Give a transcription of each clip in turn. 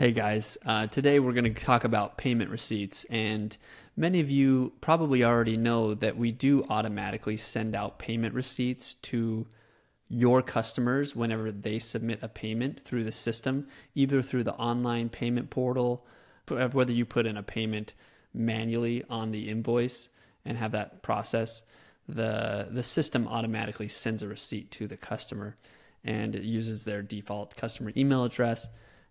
Hey guys, today we're going to talk about payment receipts, and many of you probably already know that we do automatically send out payment receipts to your customers whenever they submit a payment through the system, either through the online payment portal, whether you put in a payment manually on the invoice and have that process, the system automatically sends a receipt to the customer, and it uses their default customer email address.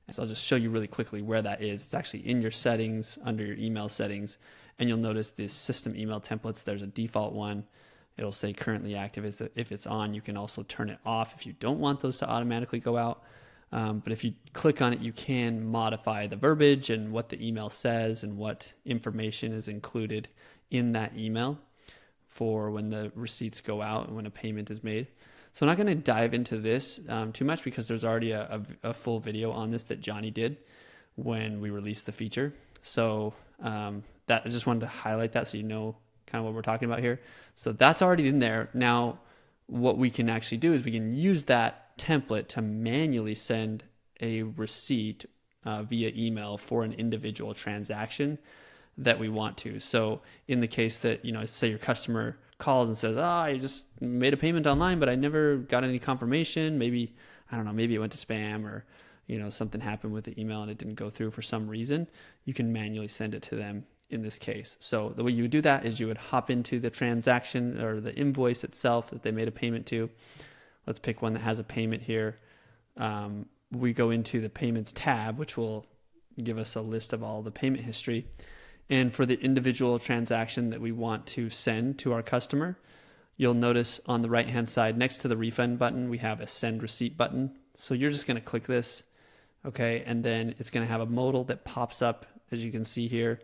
So I'll just show you really quickly where that is. It's actually in your settings, under your email settings, and you'll notice this system email templates. There's a default one. It'll say currently active. If it's on, you can also turn it off if you don't want those to automatically go out. But if you click on it, you can modify the verbiage and what the email says and what information is included in that email for when the receipts go out and when a payment is made. So I'm not going to dive into this too much because there's already a full video on this that Johnny did when we released the feature. So that I just wanted to highlight that so you know kind of what we're talking about here. So that's already in there. Now, what we can actually do is we can use that template to manually send a receipt via email for an individual transaction that we want to. So in the case that, say your customer calls and says, I just made a payment online, but I never got any confirmation. Maybe, I don't know, maybe it went to spam or, something happened with the email and it didn't go through for some reason. You can manually send it to them in this case. So the way you would do that is you would hop into the transaction or the invoice itself that they made a payment to. Let's pick one that has a payment here. We go into the payments tab, which will give us a list of all the payment history. And for the individual transaction that we want to send to our customer, you'll notice on the right-hand side next to the refund button, we have a send receipt button. So you're just going to click this, okay? And then it's going to have a modal that pops up, as you can see here.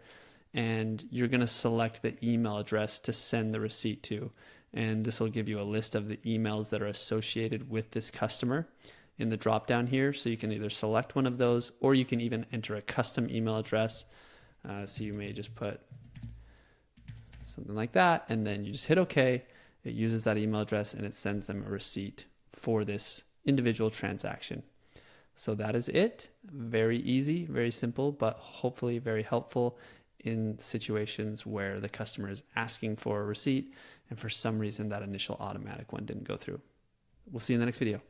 And you're going to select the email address to send the receipt to. And this will give you a list of the emails that are associated with this customer in the drop-down here. So you can either select one of those or you can even enter a custom email address. So you may just put something like that, and then you just hit OK. It uses that email address, and it sends them a receipt for this individual transaction. So that is it. Very easy, very simple, but hopefully very helpful in situations where the customer is asking for a receipt, and for some reason that initial automatic one didn't go through. We'll see you in the next video.